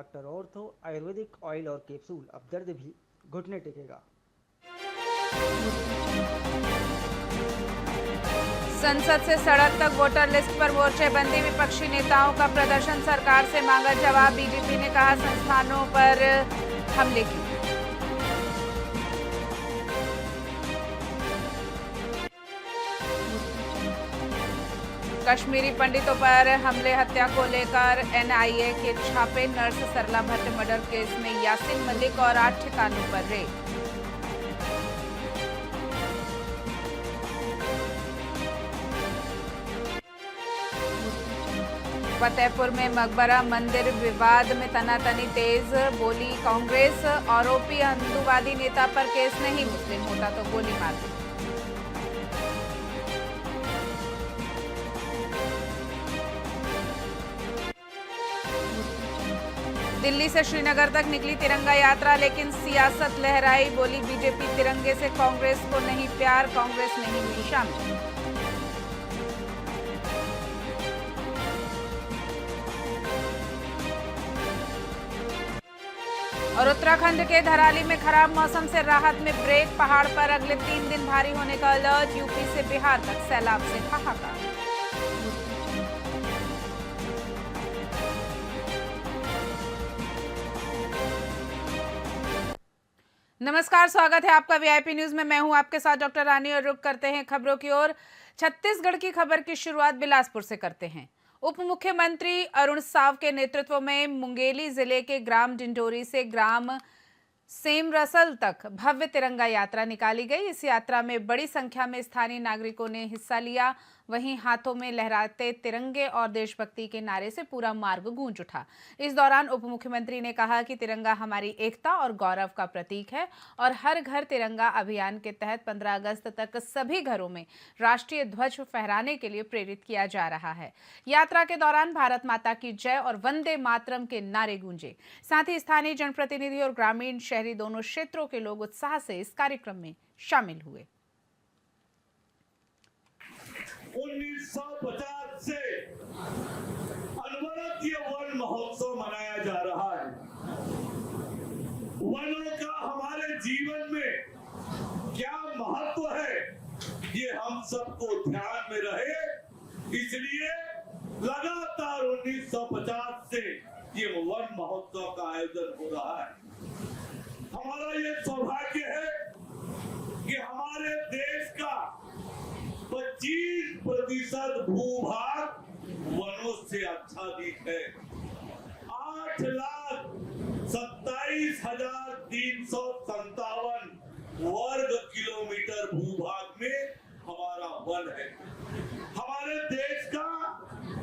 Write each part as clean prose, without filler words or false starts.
Doctor ortho Ayurvedic oil और capsule. अब दर्द भी घुटने टेकेगा। संसद से सड़क तक वोटर लिस्ट पर मोर्चेबंदी, विपक्षी नेताओं का प्रदर्शन, सरकार से मांगा जवाब। बीजेपी ने कहा संस्थानों पर हमले की। कश्मीरी पंडितों पर हमले हत्या को लेकर एनआईए के छापे, नर्स सरला भट्ट मर्डर केस में यासीन मलिक और 8 ठिकानों पर रेड। फतेहपुर में मकबरा मंदिर विवाद में तनातनी तेज, बोली कांग्रेस आरोपी हिंदूवादी नेता पर केस नहीं, मुस्लिम होता तो गोली मार दी। दिल्ली से श्रीनगर तक निकली तिरंगा यात्रा, लेकिन सियासत लहराई, बोली बीजेपी तिरंगे से कांग्रेस को नहीं प्यार, कांग्रेस नहीं हुई शामिल। और उत्तराखंड के धराली में खराब मौसम से राहत में ब्रेक, पहाड़ पर अगले 3 दिन भारी होने का अलर्ट, यूपी से बिहार तक सैलाब से हाहाकार। नमस्कार, स्वागत है आपका वीआईपी न्यूज में। मैं हूं आपके साथ डॉक्टर रानी और रुक करते हैं खबरों की ओर। छत्तीसगढ़ की खबर की शुरुआत बिलासपुर से करते हैं। उप मुख्यमंत्री अरुण साव के नेतृत्व में मुंगेली जिले के ग्राम डिंडोरी से ग्राम सेमरसल तक भव्य तिरंगा यात्रा निकाली गई। इस यात्रा में बड़ी संख्या में स्थानीय नागरिकों ने हिस्सा लिया। वहीं हाथों में लहराते तिरंगे और देशभक्ति के नारे से पूरा मार्ग गूंज उठा। इस दौरान उप मुख्यमंत्री ने कहा कि तिरंगा हमारी एकता और गौरव का प्रतीक है और हर घर तिरंगा अभियान के तहत 15 अगस्त तक सभी घरों में राष्ट्रीय ध्वज फहराने के लिए प्रेरित किया जा रहा है। यात्रा के दौरान भारत माता की जय और वंदे मातरम के नारे गूंजे। साथ ही स्थानीय जनप्रतिनिधि और ग्रामीण शहरी दोनों क्षेत्रों के लोग उत्साह से इस कार्यक्रम में शामिल हुए। 1950 से अनवरत ये वन महोत्सव मनाया जा रहा है। वनों का हमारे जीवन में क्या महत्व है, ये हम सबको ध्यान में रहे, इसलिए लगातार 1950 से ये वन महोत्सव का आयोजन हो रहा है। हमारा ये सौभाग्य है कि हमारे देश का 25% भूभाग वनों से आच्छादित है। 8,27,357 वर्ग किलोमीटर भूभाग में हमारा वन है। हमारे देश का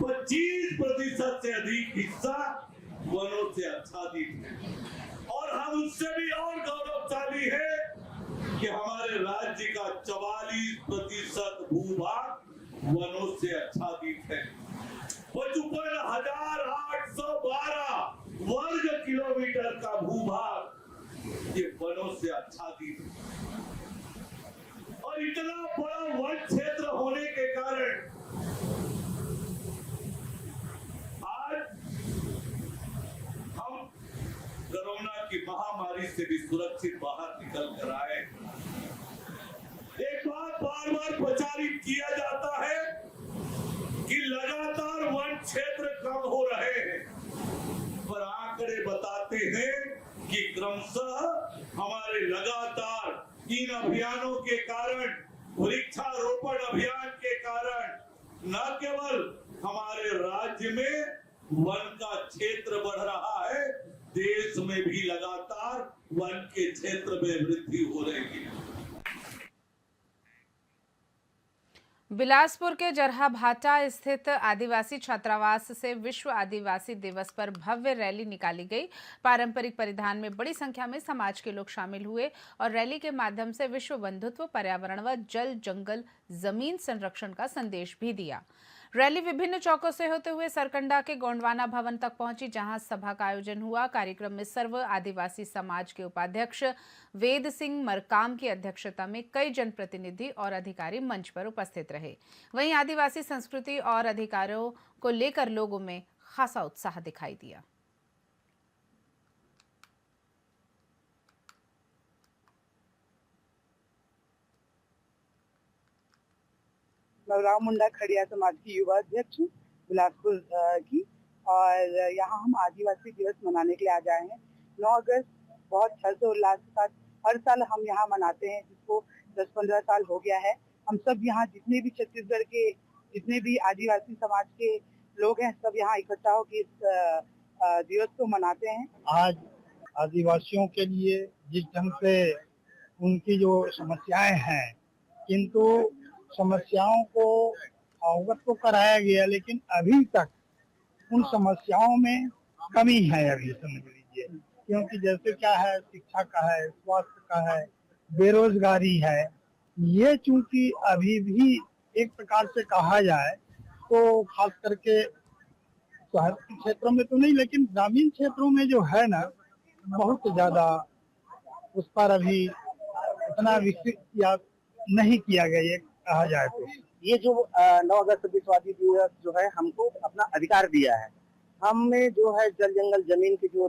25% से अधिक हिस्सा वनों से आच्छादित है और हम उससे भी और गौरवशाली है कि हमारे राज्य का 44% भूभाग वनों से आच्छादित है। 55,812 वर्ग किलोमीटर का भूभाग ये वनों से आच्छादित है और इतना बड़ा वन क्षेत्र होने के कारण आज हम कोरोना की महामारी से भी सुरक्षित बाहर निकल कर आए। एक बात बार बार प्रचारित किया जाता है कि लगातार वन क्षेत्र कम हो रहे हैं, पर आंकड़े बताते हैं कि क्रमशः हमारे लगातार इन अभियानों के कारण, वृक्षारोपण अभियान के कारण न केवल हमारे राज्य में वन का क्षेत्र बढ़ रहा है, देश में भी लगातार वन के क्षेत्र में वृद्धि हो रही है। बिलासपुर के जरहाभाटा स्थित आदिवासी छात्रावास से विश्व आदिवासी दिवस पर भव्य रैली निकाली गई। पारंपरिक परिधान में बड़ी संख्या में समाज के लोग शामिल हुए और रैली के माध्यम से विश्व बंधुत्व, पर्यावरण व जल, जंगल, जमीन संरक्षण का संदेश भी दिया। रैली विभिन्न चौकों से होते हुए सरकंडा के गोंडवाना भवन तक पहुंची, जहां सभा का आयोजन हुआ। कार्यक्रम में सर्व आदिवासी समाज के उपाध्यक्ष वेद सिंह मरकाम की अध्यक्षता में कई जनप्रतिनिधि और अधिकारी मंच पर उपस्थित रहे। वहीं आदिवासी संस्कृति और अधिकारों को लेकर लोगों में खासा उत्साह दिखाई दिया। नवराव मुंडा खड़िया समाज की युवा अध्यक्ष हूँ बिलासपुर की। और यहाँ हम आदिवासी दिवस मनाने के लिए आ जाए हैं। 9 अगस्त बहुत हर्षोल्लास के साथ हर साल हम यहाँ मनाते हैं, जिसको 10-15 साल हो गया है। हम सब यहाँ जितने भी छत्तीसगढ़ के जितने भी आदिवासी समाज के लोग हैं, सब यहाँ इकट्ठा होकर इस दिवस को मनाते हैं। आज आदिवासियों के लिए जिस ढंग से उनकी जो समस्याएं हैं, किंतु समस्याओं को अवगत तो कराया गया, लेकिन अभी तक उन समस्याओं में कमी है, अभी समझ लीजिए। क्योंकि जैसे क्या है, शिक्षा का है, स्वास्थ्य का है, बेरोजगारी है। ये चूंकि अभी भी एक प्रकार से कहा जाए तो खास करके शहर के क्षेत्रों में तो नहीं, लेकिन ग्रामीण क्षेत्रों में जो है ना, बहुत ज्यादा उस पर अभी इतना विकसित या नहीं किया गया, ये कहा जाए तो। ये जो 9 अगस्त विश्ववादी दिवस जो है, हमको अपना अधिकार दिया है। हमें जो है जल जंगल जमीन के जो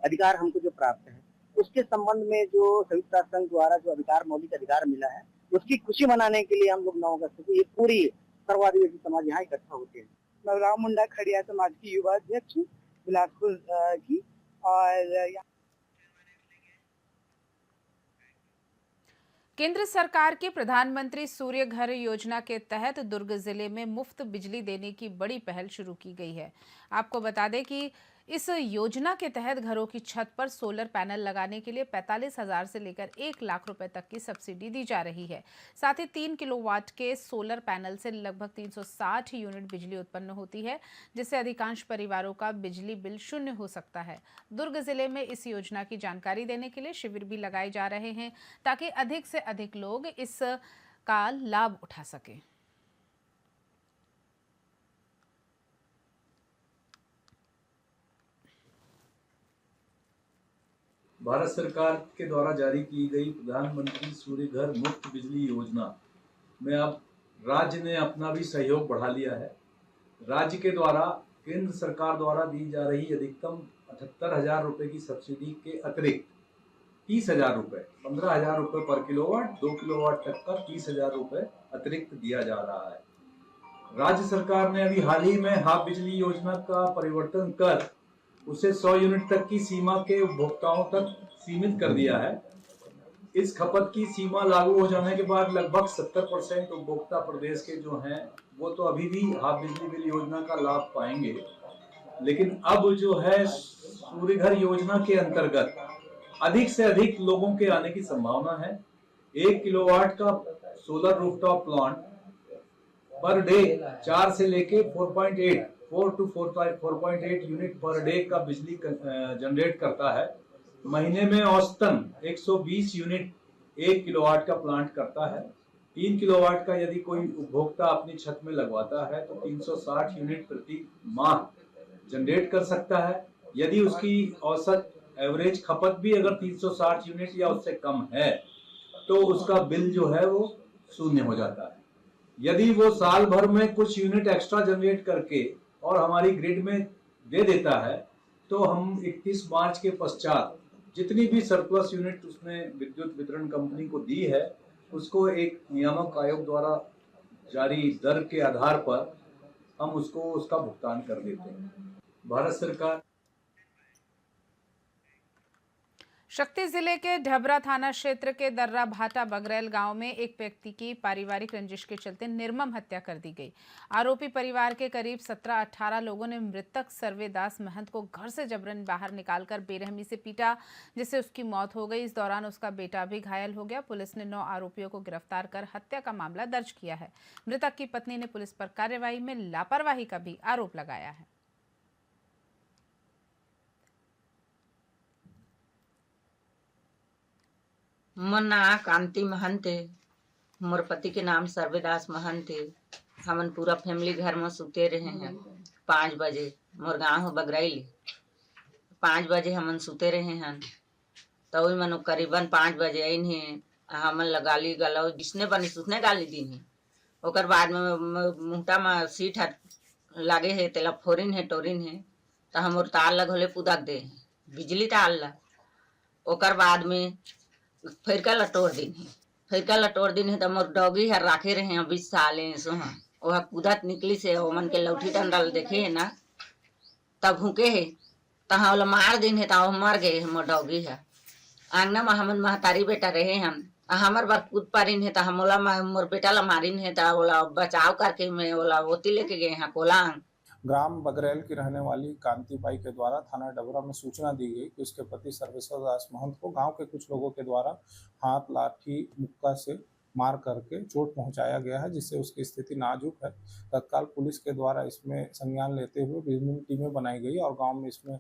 अधिकार हमको जो प्राप्त है, उसके संबंध में जो संयुक्त राष्ट्र संघ द्वारा जो अधिकार, मौलिक अधिकार मिला है, उसकी खुशी मनाने के लिए हम लोग 9 अगस्त को ये पूरी सर्व आदिवासी समाज यहाँ इकट्ठा होते हैं। नवराव मुंडा खड़िया समाज की युवा अध्यक्ष हूँ बिलासपुर की। और केंद्र सरकार की प्रधानमंत्री सूर्य घर योजना के तहत दुर्ग जिले में मुफ्त बिजली देने की बड़ी पहल शुरू की गई है। आपको बता दें कि इस योजना के तहत घरों की छत पर सोलर पैनल लगाने के लिए 45,000 से लेकर 1 लाख रुपए तक की सब्सिडी दी जा रही है। साथ ही 3 किलोवाट के सोलर पैनल से लगभग 360 यूनिट बिजली उत्पन्न होती है, जिससे अधिकांश परिवारों का बिजली बिल शून्य हो सकता है। दुर्ग जिले में इस योजना की जानकारी देने के लिए शिविर भी लगाए जा रहे हैं, ताकि अधिक से अधिक लोग इसका लाभ उठा सकें। भारत सरकार के द्वारा जारी की गई प्रधानमंत्री सूर्य घर मुफ्त बिजली योजना में अब राज्य ने अपना भी सहयोग बढ़ा लिया है। राज्य के द्वारा केंद्र सरकार द्वारा दी जा रही अधिकतम 78,000 रुपये की सब्सिडी के अतिरिक्त 30,000 रुपये, 15,000 रुपये पर किलोवाट, 2 किलोवाट तक का 30,000 रुपये अतिरिक्त दिया जा रहा है। राज्य सरकार ने अभी हाल ही में हाफ बिजली योजना का परिवर्तन कर उसे 100 यूनिट तक की सीमा के उपभोक्ताओं तक सीमित कर दिया है। इस खपत की सीमा लागू हो जाने के बाद लगभग 70% उपभोक्ता प्रदेश के जो हैं, वो तो अभी भी हाफ बिजली बिल योजना का लाभ पाएंगे, लेकिन अब जो है सूर्य घर योजना के अंतर्गत अधिक से अधिक लोगों के आने की संभावना है। 1 किलोवाट का solar rooftop plant per day 4 से लेके 4 to 4.8 यूनिट पर डे का बिजली जनरेट करता है। महीने में औसतन 120 यूनिट 1 किलोवाट का प्लांट करता है। 3 किलोवाट का यदि कोई उपभोक्ता अपनी छत में लगवाता है तो 360 यूनिट प्रति माह जनरेट कर सकता है। यदि उसकी औसत एवरेज खपत भी अगर 360 यूनिट या उससे कम है तो उसका बिल जो है वो शून्य हो जाता है। यदि वो साल भर में कुछ यूनिट एक्स्ट्रा जनरेट करके और हमारी ग्रिड में दे देता है तो हम 31 मार्च के पश्चात जितनी भी सरप्लस यूनिट उसने विद्युत वितरण कंपनी को दी है, उसको एक नियामक आयोग द्वारा जारी दर के आधार पर हम उसको उसका भुगतान कर देते हैं। भारत सरकार शक्ति जिले के ढबरा थाना क्षेत्र के दर्रा भाटा बगरैल गांव में एक व्यक्ति की पारिवारिक रंजिश के चलते निर्मम हत्या कर दी गई। आरोपी परिवार के करीब 17-18 लोगों ने मृतक सर्वेदास महंत को घर से जबरन बाहर निकालकर बेरहमी से पीटा, जिससे उसकी मौत हो गई। इस दौरान उसका बेटा भी घायल हो गया। पुलिस ने 9 आरोपियों को गिरफ्तार कर हत्या का मामला दर्ज किया है। मृतक की पत्नी ने पुलिस पर कार्रवाई में लापरवाही का भी आरोप लगाया है। मोर नाम कांति महंत है। मोर पति के नाम सर्वेदास महंत है। हमन पूरा फैमिली घर में सुते रहे हैं। 5 बजे मोर गाँव हो बगरैल। 5 बजे हमन सुते रहे हैं तो मन करीबन 5 बजे आइन है। हमन लगाली गलो जिसने बनी उसने गाली दी है। ओकर बाद में मुहटा में सीट लागे है, तेला फोरिन है टोरिन है तो हम तार लगोले पुदक दे बिजली तार ला। ओकर बाद में फिर का लटोर दिन है फिर कल तोड़ दिन है तो मोर डॉगी है राखे रहे हैं 20 साल सो हाँ वह कूदत निकली से ओमन के लौठी डंडल देखे है ना तब भूखे है तहाँ वाला मार दिन है तो मर गए मोर डॉगी है आंगना में हमन महतारी बेटा रहे हम हमार बार कूद पारिन है तो हम ओला मोर बेटा ला मारिन है तो ओला बचाव करके मैं ओला ओती लेके गए हैं कोलांग। ग्राम बगरैल की रहने वाली कांति बाई के द्वारा थाना डबरा में सूचना दी गई कि उसके पति सर्वेश्वर दास महंत को गांव के कुछ लोगों के द्वारा हाथ लाठी मुक्का से मार करके चोट पहुंचाया गया है, जिससे उसकी स्थिति नाजुक है। तत्काल पुलिस के द्वारा इसमें संज्ञान लेते हुए विभिन्न टीमें बनाई गई और गांव में इसमें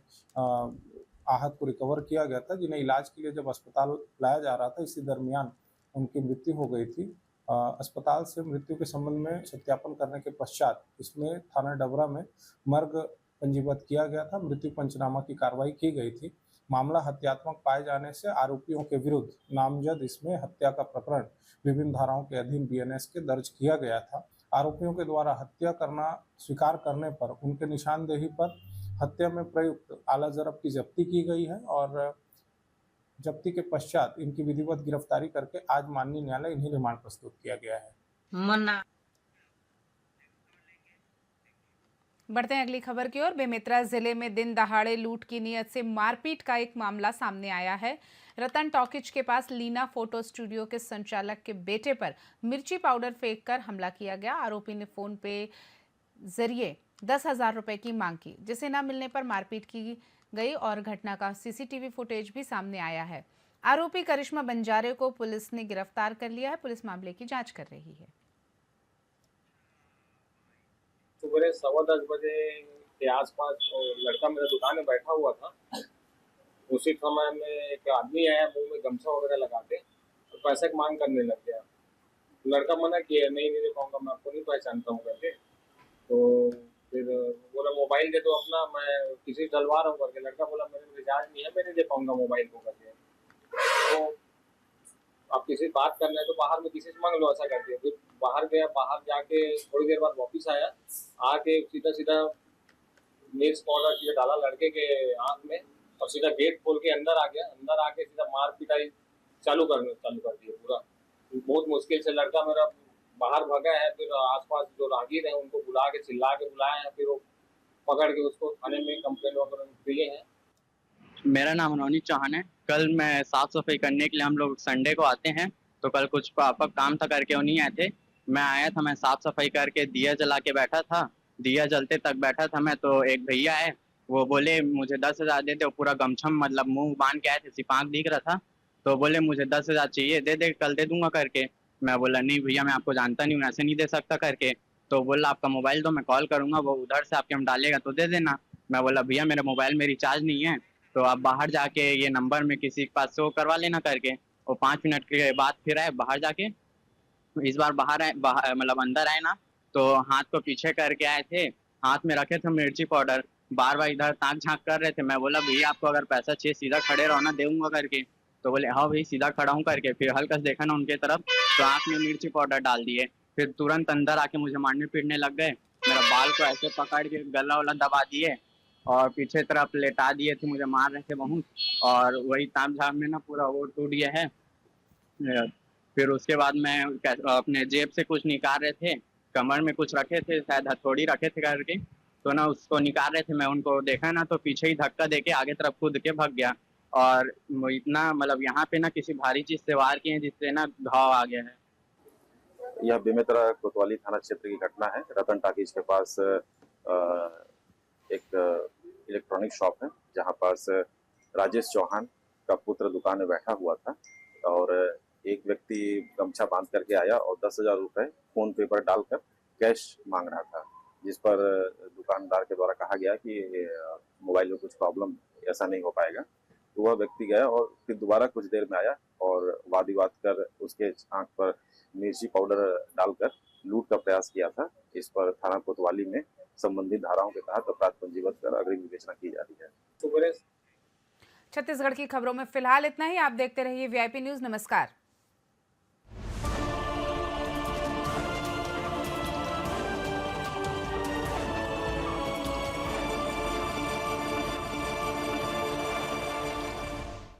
आहत को रिकवर किया गया था, जिन्हें इलाज के लिए जब अस्पताल लाया जा रहा था इसी दरमियान उनकी मृत्यु हो गई थी। अस्पताल से मृत्यु के संबंध में सत्यापन करने के पश्चात इसमें थाना डबरा में मर्ग पंजीबद्ध किया गया था। मृत्यु पंचनामा की कार्रवाई की गई थी। मामला हत्यात्मक पाए जाने से आरोपियों के विरुद्ध नामजद इसमें हत्या का प्रकरण विभिन्न धाराओं के अधीन बीएनएस के दर्ज किया गया था। आरोपियों के द्वारा हत्या करना स्वीकार करने पर उनके निशानदेही पर हत्या में प्रयुक्त आला जरब की जब्ती की गई है और जब्ती के पश्चात इनकी विधिवत गिरफ्तारी करके आज माननीय न्यायालय इन्हें रिमांड प्रस्तुत किया गया है। बढ़ते हैं अगली खबर की ओर। बेमेतरा जिले में दिन दहाड़े लूट की नीयत से मारपीट का एक मामला सामने आया है। रतन टॉकीज के पास लीना फोटो स्टूडियो के संचालक के बेटे पर मिर्ची पाउडर फेंककर हमला किया गया। आरोपी ने फोन पे जरिए 10,000 रुपए की मांग की, जिसे न मिलने पर मारपीट की गई और घटना का सीसीटीवी फुटेज भी सामने आया है। आरोपी करिश्मा बंजारे को पुलिस ने गिरफ्तार कर लिया है। पुलिस मामले की जांच कर रही है। सुबह 10:15 बजे के आसपास लड़का मेरे दुकान में बैठा हुआ था। उसी समय में एक आदमी आया, मुंह में गमछा वगैरह लगा के और पैसे की मांग करने लग गया। लड़का मना किया, नहीं दे पाऊंगा, मैं आपको नहीं पहचानता हूँ करके। तो फिर बोला मोबाइल दे दो अपना, मैं किसी डलवा रहा हूँ करके। लड़का बोला मेरे रिचार्ज नहीं है, मैं नहीं दे पाऊंगा मोबाइल को करके। तो आप किसी बात करना है तो बाहर में किसी से मांग लो, ऐसा करके। फिर बाहर गया, बाहर जाके थोड़ी देर बाद वापस आया, आके सीधा सीधा मिर्च पाउडर सीधा डाला लड़के के आँख में और सीधा गेट खोल के अंदर आ गया। अंदर आके सीधा मार पिटाई चालू कर दिया पूरा। बहुत मुश्किल से लड़का मेरा बाहर भागा है। फिर आसपास जो राहगीर हैं उनको बुला के चिल्ला के बुलाए हैं, फिर वो पकड़ के उसको थाने में कंप्लेंट वगैरह दिए हैं। मेरा नाम रोनित चौहान है। कल मैं साफ सफाई करने के लिए, हम लोग संडे को आते हैं, तो कल कुछ पापा काम था करके वो नहीं आए थे। मैं आया था, मैं साफ सफाई करके दिया जला के बैठा था। दिया जलते तक बैठा था मैं, तो एक भैया आए, वो बोले मुझे 10,000 दे दे। वो पूरा गमछम मतलब मुंह बांध के आए थे, सिर्फ आँख दिख रहा था। तो बोले मुझे 10,000 चाहिए, दे दे, कल दे दूंगा करके। मैं बोला नहीं भैया, मैं आपको जानता नहीं हूँ, ऐसे नहीं दे सकता करके। तो बोला आपका मोबाइल दो, मैं कॉल करूंगा, वो उधर से आपके हम डालेगा तो दे देना। मैं बोला भैया मेरे मोबाइल में रिचार्ज नहीं है, तो आप बाहर जाके ये नंबर में किसी के पास शो करवा लेना करके। वो 5 मिनट के बाद फिर आए बाहर जाके। इस बार बाहर आए, मतलब अंदर आए ना, तो हाथ को पीछे करके आए थे, हाथ में रखे थे मिर्ची पाउडर, बार बार इधर ताक झांक कर रहे थे। मैं बोला भैया आपको अगर पैसा चाहिए सीधा खड़े रहो ना, दूंगा करके। तो बोले हाँ भाई सीधा खड़ा हूँ करके। फिर हल्का से देखा ना उनके तरफ, तो आँख में मिर्ची पाउडर डाल दिए। फिर तुरंत अंदर आके मुझे मारने पीटने लग गए। मेरा बाल को ऐसे पकड़ के गला वला दबा दिए और पीछे तरफ लेटा दिए थे, मुझे मार रहे थे बहुत। और वही ताम झाम में ना पूरा वो टूट गया है। फिर उसके बाद मैं अपने जेब से कुछ निकाल रहे थे, कमर में कुछ रखे थे, शायद हथौड़ी रखे थे करके, तो ना उसको निकाल रहे थे। मैं उनको देखा ना, तो पीछे ही धक्का देके आगे तरफ कूद के भाग गया। और इतना मतलब यहाँ पे ना किसी भारी चीज से वार किए जिससे ना घाव आ गया है। यह बेमेतरा कोतवाली थाना क्षेत्र की घटना है। रतन टाकीज के पास एक इलेक्ट्रॉनिक शॉप है, जहाँ पास राजेश चौहान का पुत्र दुकान में बैठा हुआ था और एक व्यक्ति गमछा बांध करके आया और 10,000 रुपए फोन पे पर डालकर कैश मांग रहा था, जिस पर दुकानदार के द्वारा कहा गया कि मोबाइल में कुछ प्रॉब्लम, ऐसा नहीं हो पाएगा। तो वह व्यक्ति गया और फिर दोबारा कुछ देर में आया और वाद विवाद कर उसके आंख पर मिर्ची पाउडर डालकर लूट का प्रयास किया था। इस पर थाना कोतवाली में संबंधित धाराओं के तहत अपराध पंजीबद्ध कर अग्रिम विवेचना की जा रही है। छत्तीसगढ़ की खबरों में फिलहाल इतना ही। आप देखते रहिए वीआईपी न्यूज। नमस्कार।